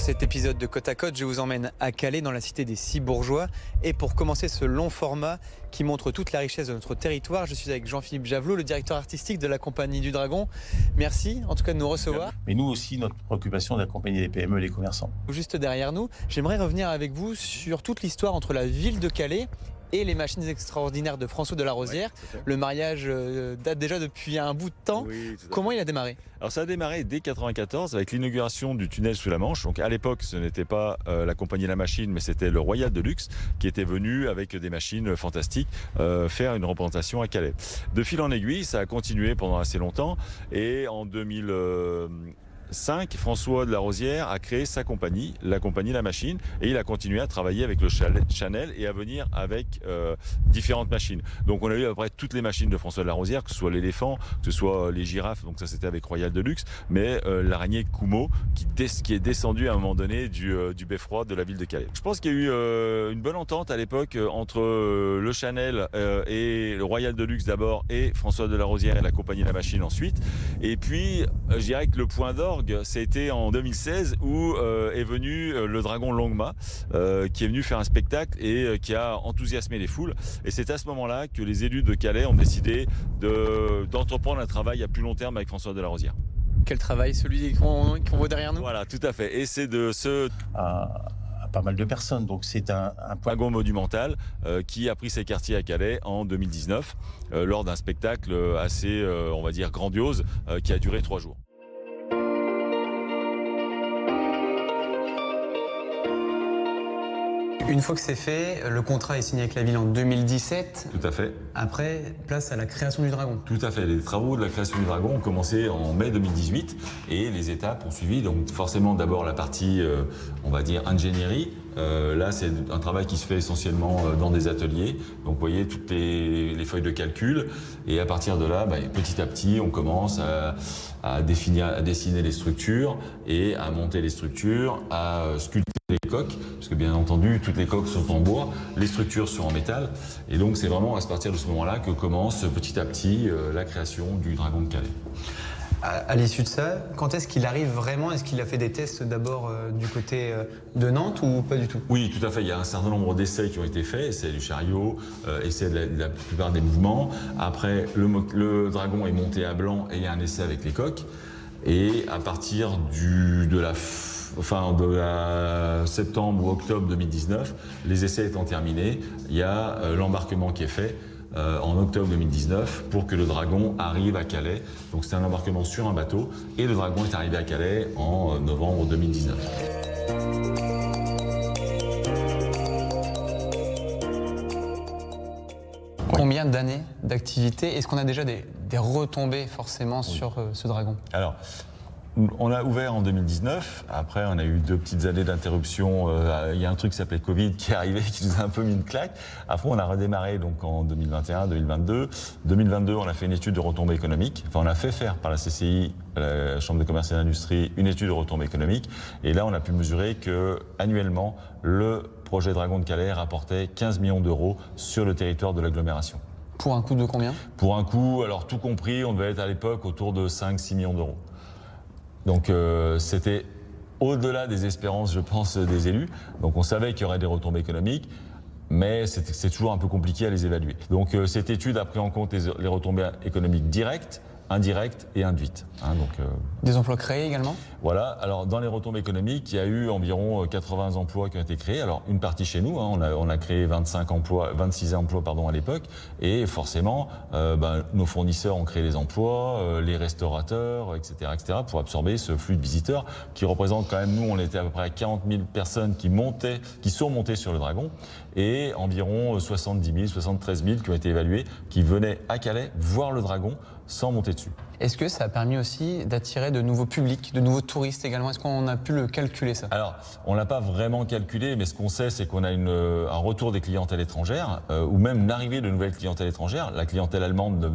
cet épisode de Côte à Côte, je vous emmène à Calais, dans la cité des Six Bourgeois. Et pour commencer ce long format qui montre toute la richesse de notre territoire, je suis avec Jean-Philippe Javelot, le directeur artistique de la Compagnie du Dragon. Merci en tout cas de nous recevoir. Mais nous aussi, notre préoccupation d'accompagner les PME et les commerçants. Juste derrière nous, j'aimerais revenir avec vous sur toute l'histoire entre la ville de Calais et les machines extraordinaires de François de la Rosière. Oui, le mariage date déjà depuis un bout de temps. Oui, comment il a démarré ? Alors ça a démarré dès 1994 avec l'inauguration du tunnel sous la Manche. Donc à l'époque, ce n'était pas la compagnie La Machine, mais c'était le Royal de Luxe qui était venu avec des machines fantastiques faire une représentation à Calais. De fil en aiguille, ça a continué pendant assez longtemps et en 2005, François de la Rosière a créé sa compagnie, la compagnie La Machine, et il a continué à travailler avec le Chanel et à venir avec différentes machines. Donc on a eu à peu près toutes les machines de François de la Rosière, que ce soit l'éléphant, que ce soit les girafes, donc ça c'était avec Royal de Luxe, mais l'araignée Kumo qui est descendue à un moment donné du beffroi de la ville de Calais. Je pense qu'il y a eu une bonne entente à l'époque entre le Chanel et le Royal de Luxe d'abord et François de la Rosière et la compagnie La Machine ensuite. Et puis je dirais que le point d'orgue, c'était en 2016 où est venu le Dragon Longma qui est venu faire un spectacle et qui a enthousiasmé les foules. Et c'est à ce moment-là que les élus de Calais ont décidé d'entreprendre un travail à plus long terme avec François de la Rosière. Quel travail, celui qu'on voit derrière nous ? Voilà, tout à fait. Et c'est de ce... pas mal de personnes, donc c'est un dragon monumental qui a pris ses quartiers à Calais en 2019 lors d'un spectacle assez, on va dire, grandiose qui a duré 3 jours. Une fois que c'est fait, le contrat est signé avec la ville en 2017. Tout à fait. Après, place à la création du dragon. Tout à fait. Les travaux de la création du dragon ont commencé en mai 2018 et les étapes ont suivi. Donc forcément d'abord la partie, on va dire, ingénierie. Là, c'est un travail qui se fait essentiellement dans des ateliers. Donc vous voyez toutes les feuilles de calcul. Et à partir de là, petit à petit, on commence à dessiner les structures et à monter les structures, à sculpter les coques, parce que bien entendu, toutes les coques sont en bois, les structures sont en métal. Et donc, c'est vraiment à partir de ce moment-là que commence petit à petit la création du Dragon de Calais. À l'issue de ça, quand est-ce qu'il arrive vraiment ? Est-ce qu'il a fait des tests d'abord du côté de Nantes ou pas du tout ? Oui, tout à fait. Il y a un certain nombre d'essais qui ont été faits, essais du chariot, essais de la plupart des mouvements. Après, le dragon est monté à blanc et il y a un essai avec les coques. Et à partir de septembre ou octobre 2019, les essais étant terminés, il y a l'embarquement qui est fait en octobre 2019 pour que le dragon arrive à Calais. Donc c'est un embarquement sur un bateau et le dragon est arrivé à Calais en novembre 2019. Combien d'années d'activité ? Est-ce qu'on a déjà des retombées forcément sur ce dragon ? Alors, on a ouvert en 2019, après on a eu 2 petites années d'interruption, il y a un truc qui s'appelait Covid qui est arrivé, qui nous a un peu mis une claque. Après on a redémarré donc en 2021, 2022. 2022 on a fait une étude de retombées économiques, on a fait faire par la CCI, la Chambre de commerce et d'industrie, une étude de retombées économiques. Et là on a pu mesurer que annuellement le projet Dragon de Calais rapportait 15 millions d'euros sur le territoire de l'agglomération. Pour un coût de combien ? Pour un coût, alors tout compris, on devait être à l'époque autour de 5-6 millions d'euros. Donc c'était au-delà des espérances, je pense, des élus. Donc on savait qu'il y aurait des retombées économiques, mais c'est toujours un peu compliqué à les évaluer. Donc cette étude a pris en compte les retombées économiques directes, indirectes et induites. Des emplois créés également ? Voilà. Alors dans les retombées économiques, il y a eu environ 80 emplois qui ont été créés. Alors une partie chez nous, on a créé 26 emplois à l'époque, et forcément nos fournisseurs ont créé les emplois, les restaurateurs, etc., pour absorber ce flux de visiteurs qui représente quand même, nous on était à peu près à 40 000 personnes qui sont montées sur le Dragon, et environ 70 000, 73 000 qui ont été évalués, qui venaient à Calais voir le Dragon sans monter dessus. Est-ce que ça a permis aussi d'attirer de nouveaux publics, de nouveaux touristes également ? Est-ce qu'on a pu le calculer ça ? Alors, on l'a pas vraiment calculé, mais ce qu'on sait, c'est qu'on a un retour des clientèles étrangères, ou même une arrivée de nouvelles clientèles étrangères. La clientèle allemande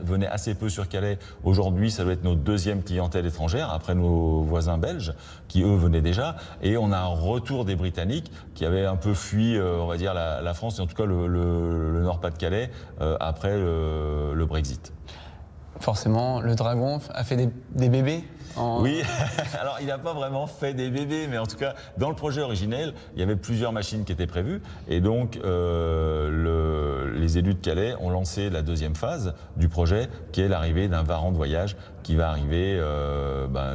venait assez peu sur Calais. Aujourd'hui, ça doit être notre 2e clientèle étrangère, après nos voisins belges, qui eux venaient déjà. Et on a un retour des Britanniques qui avaient un peu fui, on va dire, la France, et en tout cas le Nord-Pas-de-Calais, après le Brexit. Forcément, le dragon a fait des bébés. Oui, alors il n'a pas vraiment fait des bébés, mais en tout cas, dans le projet originel, il y avait plusieurs machines qui étaient prévues. Et donc, les élus de Calais ont lancé la deuxième phase du projet, qui est l'arrivée d'un Varan de voyage qui va arriver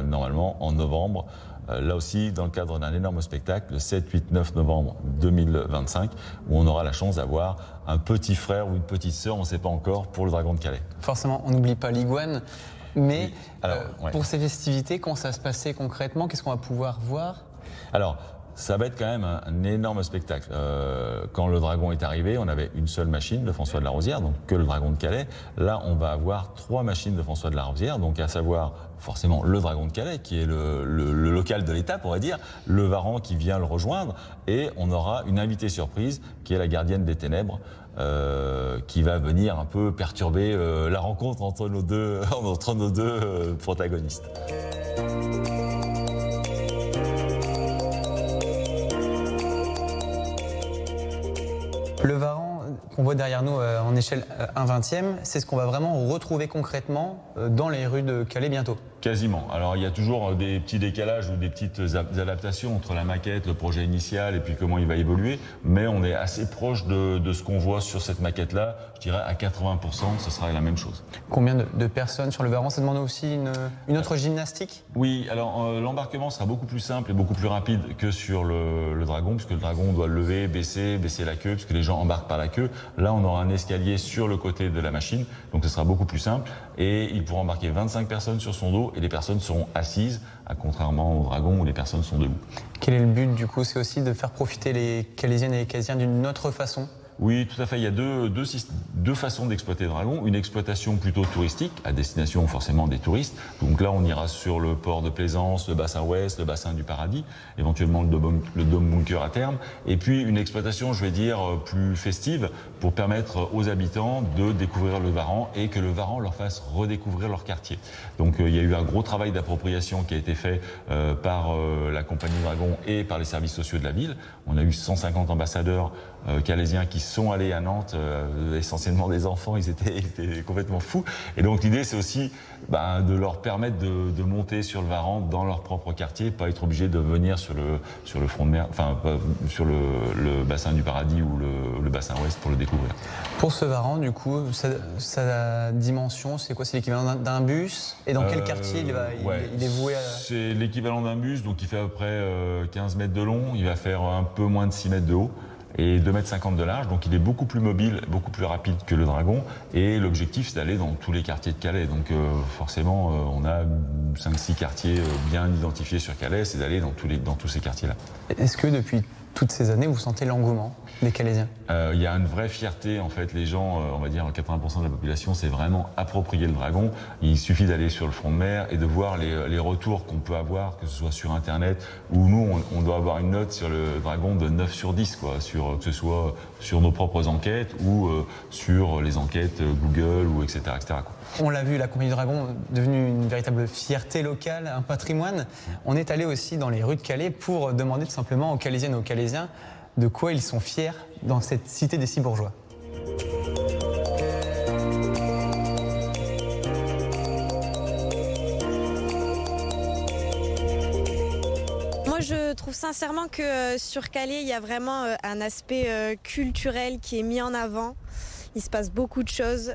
normalement en novembre. Là aussi, dans le cadre d'un énorme spectacle, le 7, 8, 9 novembre 2025, où on aura la chance d'avoir un petit frère ou une petite sœur, on ne sait pas encore, pour le Dragon de Calais. Forcément, on n'oublie pas l'Iguane. Mais oui. Alors, ouais. Pour ces festivités, comment ça va se passer concrètement? Qu'est-ce qu'on va pouvoir voir? Alors, ça va être quand même un énorme spectacle. Quand le Dragon est arrivé, on avait une seule machine de François de la Rosière, donc que le Dragon de Calais. Là, on va avoir 3 machines de François de la Rosière, donc à savoir forcément le Dragon de Calais, qui est le local de l'étape, on va dire, le Varan qui vient le rejoindre, et on aura une invitée surprise, qui est la gardienne des ténèbres, qui va venir un peu perturber la rencontre entre nos deux protagonistes. Le Varan qu'on voit derrière nous en échelle 1/20e, c'est ce qu'on va vraiment retrouver concrètement dans les rues de Calais bientôt. Quasiment. Alors il y a toujours des petits décalages ou des petites adaptations entre la maquette, le projet initial et puis comment il va évoluer, mais on est assez proche de ce qu'on voit sur cette maquette-là. Je dirais à 80%, ce sera la même chose. Combien de personnes sur le Varan? Ça demande aussi une autre gymnastique? Oui, alors l'embarquement sera beaucoup plus simple et beaucoup plus rapide que sur le Dragon, puisque le Dragon doit le lever, baisser la queue, puisque les gens embarquent par la queue. Là, on aura un escalier sur le côté de la machine, donc ce sera beaucoup plus simple et il pourra embarquer 25 personnes sur son dos et les personnes seront assises, contrairement au Dragon où les personnes sont debout. Quel est le but du coup? C'est aussi de faire profiter les Calaisiennes et les Calaisiens d'une autre façon? Oui, tout à fait. Il y a deux façons d'exploiter le Dragon. Une exploitation plutôt touristique, à destination forcément des touristes. Donc là, on ira sur le port de Plaisance, le bassin ouest, le bassin du Paradis, éventuellement le Dôme Bunker à terme. Et puis une exploitation, je vais dire, plus festive pour permettre aux habitants de découvrir le Varan et que le Varan leur fasse redécouvrir leur quartier. Donc il y a eu un gros travail d'appropriation qui a été fait par la compagnie Dragon et par les services sociaux de la ville. On a eu 150 ambassadeurs calaisiens qui sont allés à Nantes, essentiellement des enfants, ils étaient complètement fous. Et donc l'idée, c'est aussi de leur permettre de monter sur le Varan dans leur propre quartier, pas être obligé de venir sur le front de mer, enfin sur le bassin du Paradis ou le bassin ouest pour le découvrir. Pour ce Varan, du coup, sa dimension, c'est quoi? C'est l'équivalent d'un bus? Et dans quel quartier il est voué à... C'est l'équivalent d'un bus, donc il fait à peu près 15 mètres de long, il va faire un peu moins de 6 mètres de haut et 2,50 m de large, donc il est beaucoup plus mobile, beaucoup plus rapide que le Dragon, et l'objectif c'est d'aller dans tous les quartiers de Calais, donc forcément on a 5-6 quartiers bien identifiés sur Calais, c'est d'aller dans tous ces quartiers-là. Est-ce que depuis toutes ces années, vous sentez l'engouement des Calaisiens? Il y a une vraie fierté, en fait, les gens, on va dire 80% de la population, c'est vraiment approprier le Dragon. Il suffit d'aller sur le front de mer et de voir les retours qu'on peut avoir, que ce soit sur Internet, où nous, on doit avoir une note sur le Dragon de 9 sur 10, quoi, que ce soit sur nos propres enquêtes ou sur les enquêtes Google, ou etc. etc. quoi. On l'a vu, la compagnie du Dragon est devenue une véritable fierté locale, un patrimoine. On est allé aussi dans les rues de Calais pour demander tout simplement aux Calaisiennes et aux Calaisiens de quoi ils sont fiers dans cette cité des 6 bourgeois. Moi, je trouve sincèrement que sur Calais, il y a vraiment un aspect culturel qui est mis en avant. Il se passe beaucoup de choses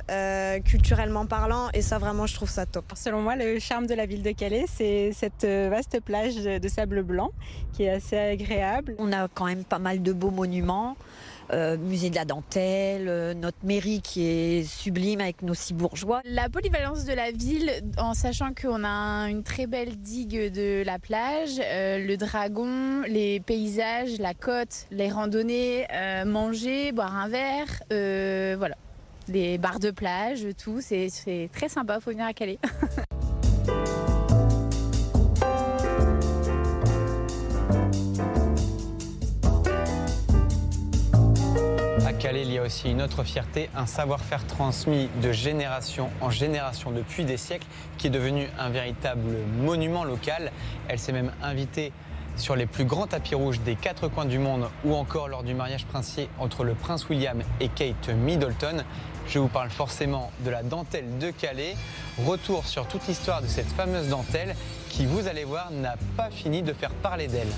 culturellement parlant et ça vraiment je trouve ça top. Selon moi, le charme de la ville de Calais, c'est cette vaste plage de sable blanc qui est assez agréable. On a quand même pas mal de beaux monuments, musée de la dentelle, notre mairie qui est sublime avec nos 6 bourgeois. La polyvalence de la ville, en sachant qu'on a une très belle digue de la plage, le Dragon, les paysages, la côte, les randonnées, manger, boire un verre, voilà. Les bars de plage, tout, c'est très sympa, faut venir à Calais. À Calais, il y a aussi une autre fierté, un savoir-faire transmis de génération en génération depuis des siècles, qui est devenu un véritable monument local. Elle s'est même invitée sur les plus grands tapis rouges des 4 coins du monde ou encore lors du mariage princier entre le prince William et Kate Middleton, je vous parle forcément de la dentelle de Calais. Retour sur toute l'histoire de cette fameuse dentelle qui, vous allez voir, n'a pas fini de faire parler d'elle.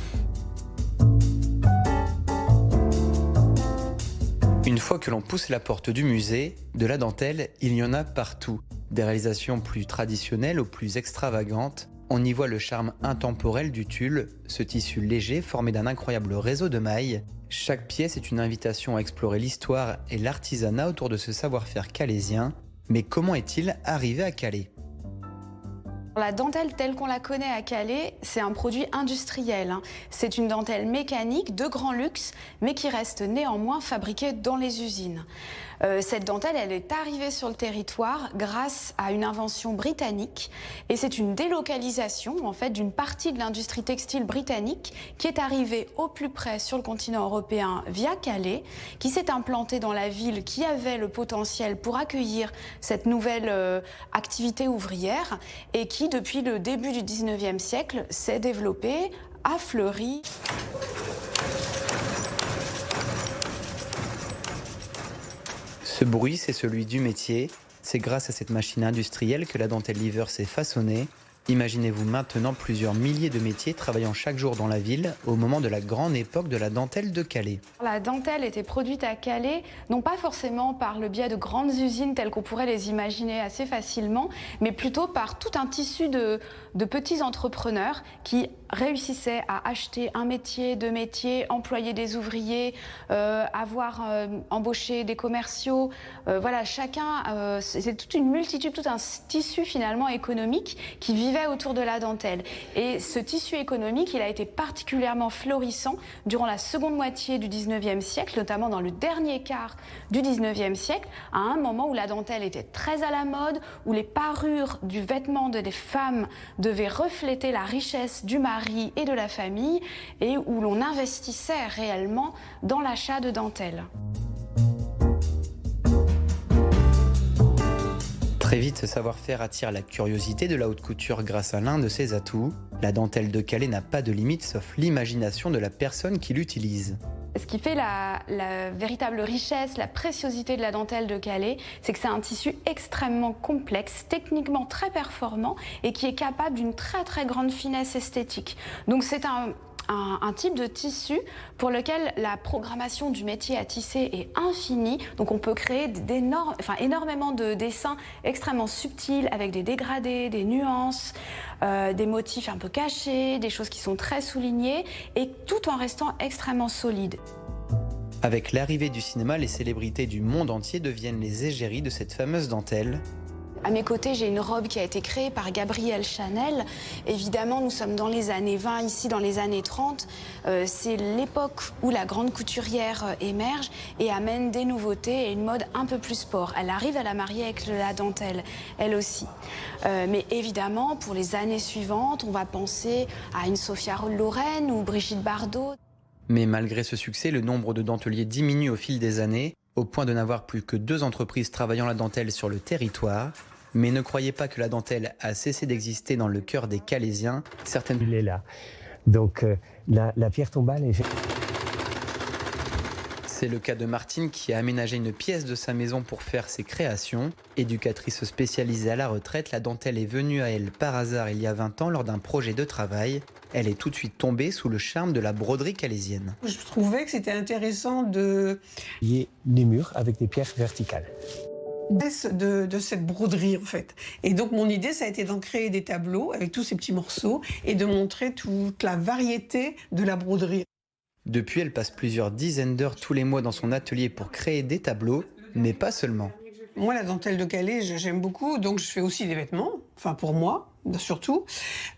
Une fois que l'on pousse la porte du musée, de la dentelle, il y en a partout. Des réalisations plus traditionnelles aux plus extravagantes. On y voit le charme intemporel du tulle, ce tissu léger formé d'un incroyable réseau de mailles. Chaque pièce est une invitation à explorer l'histoire et l'artisanat autour de ce savoir-faire calaisien. Mais comment est-il arrivé à Calais ? La dentelle telle qu'on la connaît à Calais, c'est un produit industriel. C'est une dentelle mécanique de grand luxe, mais qui reste néanmoins fabriquée dans les usines. Cette dentelle, elle est arrivée sur le territoire grâce à une invention britannique et c'est une délocalisation en fait d'une partie de l'industrie textile britannique qui est arrivée au plus près sur le continent européen via Calais, qui s'est implantée dans la ville qui avait le potentiel pour accueillir cette nouvelle activité ouvrière et qui, depuis le début du 19e siècle, s'est développée, a fleuri. Ce bruit, c'est celui du métier. C'est grâce à cette machine industrielle que la dentelle Lever s'est façonnée. Imaginez-vous maintenant plusieurs milliers de métiers travaillant chaque jour dans la ville au moment de la grande époque de la dentelle de Calais. La dentelle était produite à Calais, non pas forcément par le biais de grandes usines telles qu'on pourrait les imaginer assez facilement, mais plutôt par tout un tissu de petits entrepreneurs qui réussissaient à acheter un métier, deux métiers, employer des ouvriers, avoir embauché des commerciaux. Voilà, chacun, c'est toute une multitude, tout un tissu finalement économique qui vivait autour de la dentelle. Et ce tissu économique, il a été particulièrement florissant durant la seconde moitié du 19e siècle, notamment dans le dernier quart du 19e siècle, à un moment où la dentelle était très à la mode, où les parures du vêtement des femmes devaient refléter la richesse du mari et de la famille, et où l'on investissait réellement dans l'achat de dentelle. Très vite, ce savoir-faire attire la curiosité de la haute couture grâce à l'un de ses atouts. La dentelle de Calais n'a pas de limite sauf l'imagination de la personne qui l'utilise. Ce qui fait la véritable richesse, la préciosité de la dentelle de Calais, c'est que c'est un tissu extrêmement complexe, techniquement très performant et qui est capable d'une très très grande finesse esthétique. Donc c'est un type de tissu pour lequel la programmation du métier à tisser est infinie. Donc on peut créer énormément de dessins extrêmement subtils avec des dégradés, des nuances, des motifs un peu cachés, des choses qui sont très soulignées et tout en restant extrêmement solide. Avec l'arrivée du cinéma, les célébrités du monde entier deviennent les égéries de cette fameuse dentelle. À mes côtés, j'ai une robe qui a été créée par Gabrielle Chanel. Évidemment, nous sommes dans les années 20, ici dans les années 30. C'est l'époque où la grande couturière émerge et amène des nouveautés et une mode un peu plus sport. Elle arrive à la marier avec la dentelle, elle aussi. Mais évidemment, pour les années suivantes, on va penser à une Sophia Loren ou Brigitte Bardot. Mais malgré ce succès, le nombre de denteliers diminue au fil des années, au point de n'avoir plus que 2 entreprises travaillant la dentelle sur le territoire. Mais ne croyez pas que la dentelle a cessé d'exister dans le cœur des Calaisiens. Il est là. Donc la pierre tombale est... C'est le cas de Martine qui a aménagé une pièce de sa maison pour faire ses créations. Éducatrice spécialisée à la retraite, la dentelle est venue à elle par hasard il y a 20 ans lors d'un projet de travail. Elle est tout de suite tombée sous le charme de la broderie calaisienne. Je trouvais que c'était intéressant de lier les murs avec des pierres verticales. De cette broderie en fait. Et donc mon idée ça a été d'en créer des tableaux avec tous ces petits morceaux et de montrer toute la variété de la broderie. Depuis, elle passe plusieurs dizaines d'heures tous les mois dans son atelier pour créer des tableaux, mais pas seulement. Moi, la dentelle de Calais, j'aime beaucoup, donc je fais aussi des vêtements, enfin pour moi, surtout.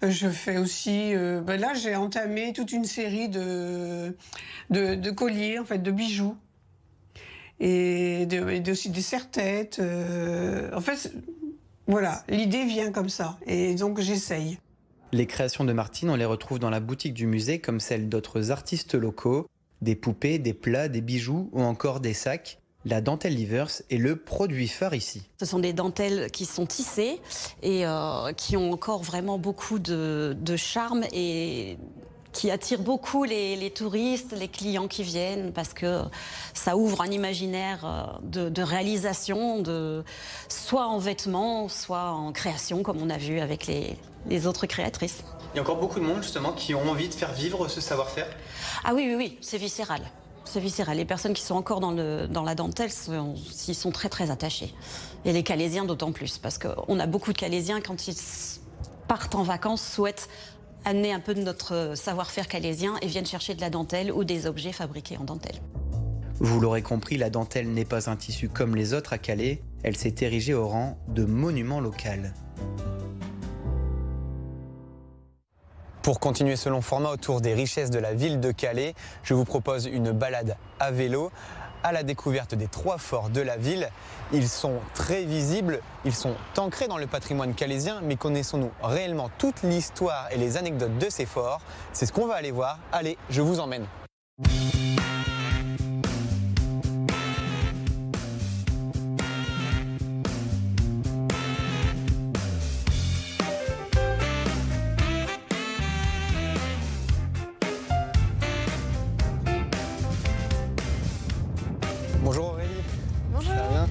Je fais aussi, là j'ai entamé toute une série de colliers, en fait, de bijoux. Et aussi des serre-têtes. En fait, voilà, l'idée vient comme ça, et donc j'essaye. Les créations de Martine, on les retrouve dans la boutique du musée comme celles d'autres artistes locaux. Des poupées, des plats, des bijoux ou encore des sacs. La dentelle Livers est le produit phare ici. Ce sont des dentelles qui sont tissées et qui ont encore vraiment beaucoup de charme et qui attire beaucoup les touristes, les clients qui viennent, parce que ça ouvre un imaginaire de réalisation, soit en vêtements, soit en création, comme on a vu avec les autres créatrices. Il y a encore beaucoup de monde justement qui ont envie de faire vivre ce savoir-faire. Ah oui, c'est viscéral. C'est viscéral. Les personnes qui sont encore dans la dentelle s'y sont très très attachées. Et les Calaisiens d'autant plus, parce qu'on a beaucoup de Calaisiens quand ils partent en vacances, souhaitent amener un peu de notre savoir-faire calaisien et viennent chercher de la dentelle ou des objets fabriqués en dentelle. Vous l'aurez compris, la dentelle n'est pas un tissu comme les autres à Calais, elle s'est érigée au rang de monument local. Pour continuer ce long format autour des richesses de la ville de Calais, je vous propose une balade à vélo à la découverte des 3 forts de la ville. Ils sont très visibles, ils sont ancrés dans le patrimoine calaisien, mais connaissons-nous réellement toute l'histoire et les anecdotes de ces forts? C'est ce qu'on va aller voir. Allez, je vous emmène. Bonjour Aurélie. Bonjour. Ça va bien?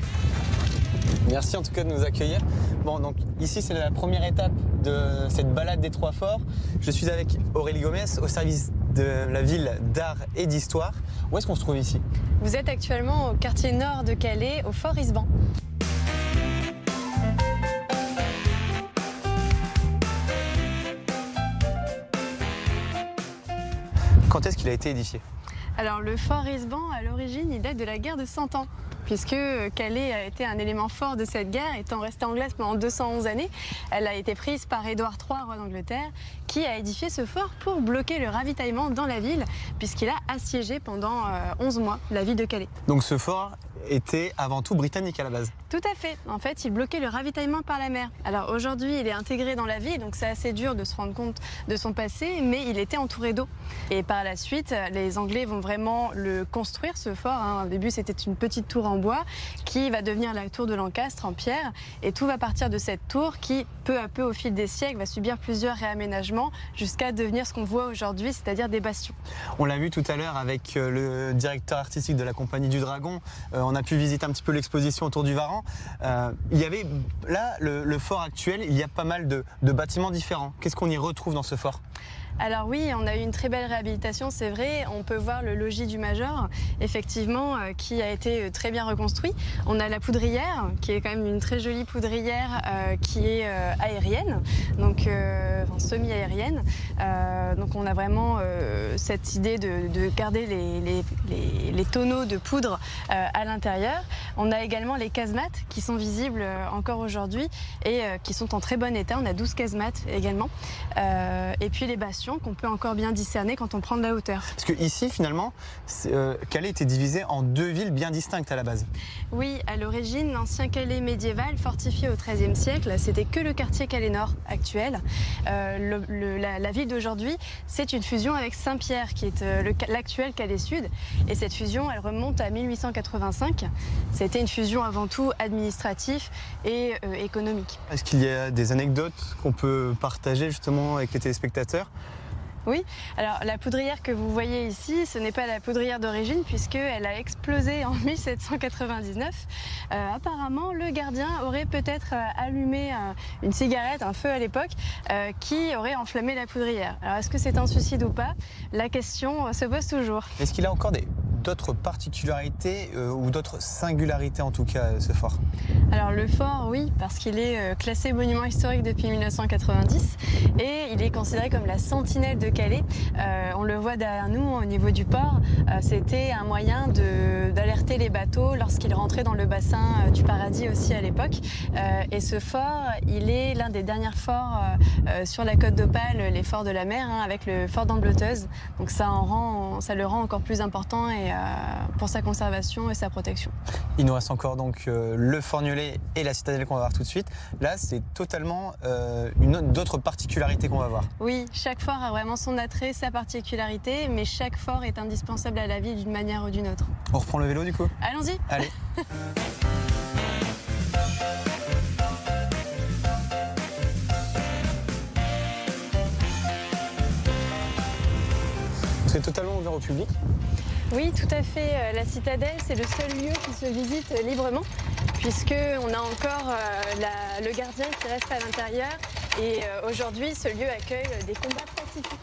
Merci en tout cas de nous accueillir. Bon, donc ici c'est la première étape de cette balade des 3 forts. Je suis avec Aurélie Gomez au service de la ville d'art et d'histoire. Où est-ce qu'on se trouve ici? Vous êtes actuellement au quartier nord de Calais, au fort Isban. Quand est-ce qu'il a été édifié? Alors le fort Isban, à l'origine, il date de la guerre de 100 ans, puisque Calais a été un élément fort de cette guerre, étant restée anglaise pendant 211 années. Elle a été prise par Édouard III, roi d'Angleterre, qui a édifié ce fort pour bloquer le ravitaillement dans la ville, puisqu'il a assiégé pendant 11 mois la ville de Calais. Donc ce fort était avant tout britannique à la base? Tout à fait. En fait, il bloquait le ravitaillement par la mer. Alors aujourd'hui, il est intégré dans la ville, donc c'est assez dur de se rendre compte de son passé, mais il était entouré d'eau. Et par la suite, les Anglais vont vraiment le construire, ce fort. Au début, c'était une petite tour en bois qui va devenir la tour de Lancastre en pierre. Et tout va partir de cette tour qui, peu à peu, au fil des siècles, va subir plusieurs réaménagements jusqu'à devenir ce qu'on voit aujourd'hui, c'est-à-dire des bastions. On l'a vu tout à l'heure avec le directeur artistique de la Compagnie du Dragon. On a pu visiter un petit peu l'exposition autour du Varan. Il y avait là, le fort actuel, il y a pas mal de bâtiments différents. Qu'est-ce qu'on y retrouve dans ce fort? Alors oui, on a eu une très belle réhabilitation, c'est vrai. On peut voir le logis du Major, effectivement, qui a été très bien reconstruit. On a la poudrière, qui est quand même une très jolie poudrière qui est aérienne, donc semi-aérienne. Donc on a vraiment cette idée de garder les tonneaux de poudre à l'intérieur. On a également les casemates qui sont visibles encore aujourd'hui et qui sont en très bon état. On a 12 casemates également. Et puis les bastions qu'on peut encore bien discerner quand on prend de la hauteur. Parce que ici, finalement, Calais était divisé en 2 villes bien distinctes à la base. Oui, à l'origine, l'ancien Calais médiéval, fortifié au XIIIe siècle, c'était que le quartier Calais Nord actuel. La ville d'aujourd'hui, c'est une fusion avec Saint-Pierre, qui est l'actuel Calais Sud. Et cette fusion, elle remonte à 1885. C'était une fusion avant tout administrative et économique. Est-ce qu'il y a des anecdotes qu'on peut partager justement avec les téléspectateurs? Oui, alors la poudrière que vous voyez ici, ce n'est pas la poudrière d'origine puisqu'elle a explosé en 1799. Apparemment, le gardien aurait peut-être allumé une cigarette, un feu à l'époque, qui aurait enflammé la poudrière. Alors est-ce que c'est un suicide ou pas? La question se pose toujours. Est-ce qu'il a encore d'autres particularités ou d'autres singularités en tout cas, ce fort? Alors le fort, oui, parce qu'il est classé monument historique depuis 1990 et il est considéré comme la sentinelle de Calais. On le voit derrière nous au niveau du port. C'était un moyen d'alerter les bateaux lorsqu'ils rentraient dans le bassin du Paradis aussi à l'époque. Et ce fort, il est l'un des derniers forts sur la côte d'Opale, les forts de la mer, avec le fort d'Ambleteuse. Donc ça le rend encore plus important et pour sa conservation et sa protection. Il nous reste encore donc le Forgnelet et la citadelle qu'on va voir tout de suite. Là, c'est totalement d'autres particularités qu'on va voir. Oui, chaque fort a vraiment son attrait, sa particularité, mais chaque fort est indispensable à la ville d'une manière ou d'une autre. On reprend le vélo du coup? Allons-y. Allez. c'est totalement ouvert au public? Oui, tout à fait. La citadelle, c'est le seul lieu qui se visite librement, puisqu'on a encore le gardien qui reste à l'intérieur. Et aujourd'hui, ce lieu accueille des combats pacifiques.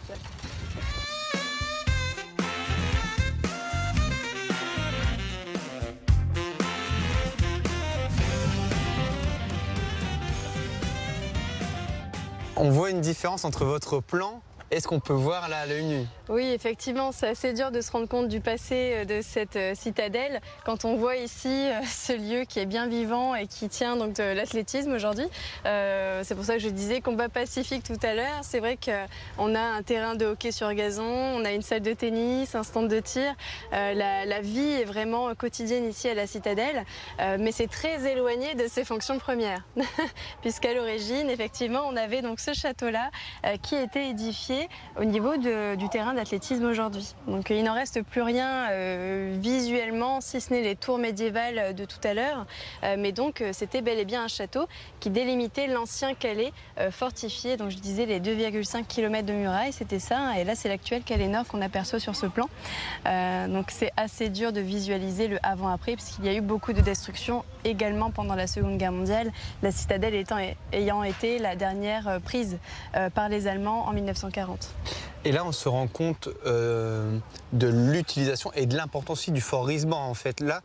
On voit une différence entre votre plan et ce qu'on peut voir là à l'œil nu. Oui, effectivement, c'est assez dur de se rendre compte du passé de cette citadelle quand on voit ici ce lieu qui est bien vivant et qui tient donc de l'athlétisme aujourd'hui. C'est pour ça que je disais combat pacifique tout à l'heure. C'est vrai qu'on a un terrain de hockey sur gazon, on a une salle de tennis, un stand de tir. La vie est vraiment quotidienne ici à la citadelle, mais c'est très éloigné de ses fonctions premières. Puisqu'à l'origine, effectivement, on avait donc ce château-là qui était édifié au niveau du terrain d'athlétisme aujourd'hui. Donc il n'en reste plus rien visuellement, si ce n'est les tours médiévales de tout à l'heure. Mais donc c'était bel et bien un château qui délimitait l'ancien Calais fortifié. Donc je disais les 2,5 km de murailles, c'était ça. Et là c'est l'actuel Calais Nord qu'on aperçoit sur ce plan. Donc c'est assez dur de visualiser le avant-après parce qu'il y a eu beaucoup de destruction également pendant la Seconde Guerre mondiale. La citadelle ayant été la dernière prise par les Allemands en 1940. Et là, on se rend compte de l'utilisation et de l'importance aussi du fort Risban. En fait, là,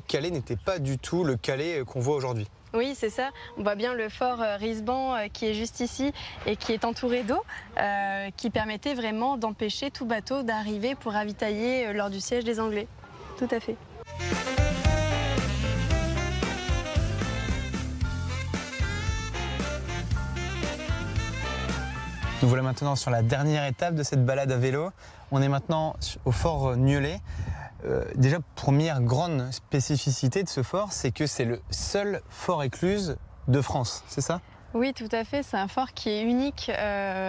Calais n'était pas du tout le Calais qu'on voit aujourd'hui. Oui, c'est ça. On voit bien le fort Risban qui est juste ici et qui est entouré d'eau, qui permettait vraiment d'empêcher tout bateau d'arriver pour ravitailler lors du siège des Anglais. Tout à fait. Nous voilà maintenant sur la dernière étape de cette balade à vélo. On est maintenant au fort Nieullet. Déjà, première grande spécificité de ce fort, c'est que c'est le seul fort écluse de France, c'est ça ? Oui, tout à fait. C'est un fort qui est unique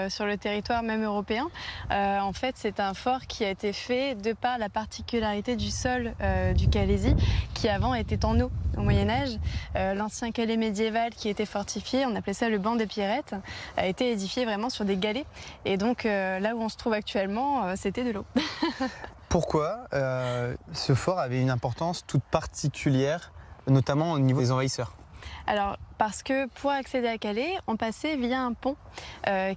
sur le territoire même européen. En fait, c'est un fort qui a été fait de par la particularité du sol du Calaisis, qui avant était en eau au Moyen-Âge. L'ancien Calais médiéval qui était fortifié, on appelait ça le banc des Pierrettes, a été édifié vraiment sur des galets. Et donc là où on se trouve actuellement, c'était de l'eau. Pourquoi ce fort avait une importance toute particulière, notamment au niveau des envahisseurs ? Alors, parce que pour accéder à Calais, on passait via un pont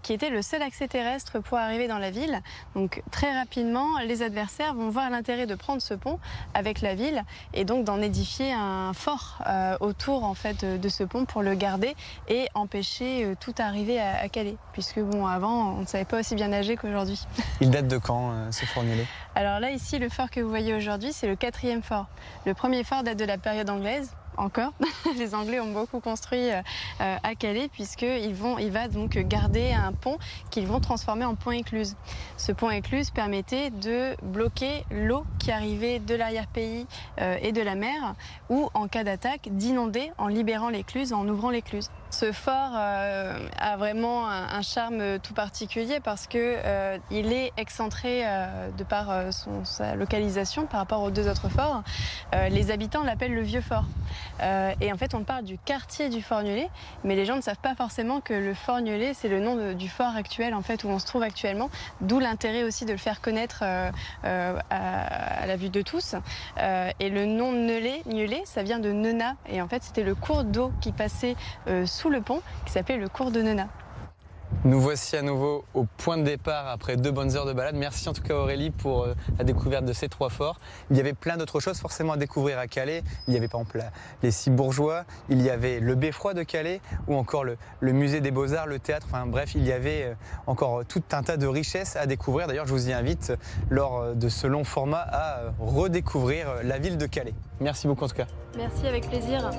qui était le seul accès terrestre pour arriver dans la ville. Donc très rapidement, les adversaires vont voir l'intérêt de prendre ce pont avec la ville et donc d'en édifier un fort autour en fait de ce pont pour le garder et empêcher toute arrivée à Calais. Puisque bon, avant, on ne savait pas aussi bien nager qu'aujourd'hui. Il date de quand ce fort Nieullet ? Alors là, ici, le fort que vous voyez aujourd'hui, c'est le 4e fort. Le premier fort date de la période anglaise. Encore, les Anglais ont beaucoup construit à Calais puisqu'il va donc garder un pont qu'ils vont transformer en pont écluse. Ce pont écluse permettait de bloquer l'eau qui arrivait de l'arrière-pays et de la mer ou en cas d'attaque d'inonder en libérant l'écluse, en ouvrant l'écluse. Ce fort a vraiment un charme tout particulier parce que il est excentré de par sa localisation par rapport aux deux autres forts. Les habitants l'appellent le Vieux Fort. Et en fait, on parle du quartier du fort Nieullet, mais les gens ne savent pas forcément que le fort Nieullet, c'est le nom du fort actuel en fait où on se trouve actuellement. D'où l'intérêt aussi de le faire connaître à la vue de tous. Et le nom Nieullet, ça vient de Nenat. Et en fait, c'était le cours d'eau qui passait sous le pont, qui s'appelait le cours de Nenat. Nous voici à nouveau au point de départ après 2 bonnes heures de balade. Merci en tout cas Aurélie pour la découverte de ces 3 forts. Il y avait plein d'autres choses forcément à découvrir à Calais. Il y avait par exemple les Cibourgeois, il y avait le Beffroi de Calais ou encore le musée des Beaux-Arts, le théâtre. Enfin bref, il y avait encore tout un tas de richesses à découvrir. D'ailleurs, je vous y invite lors de ce long format à redécouvrir la ville de Calais. Merci beaucoup en tout cas. Merci, avec plaisir.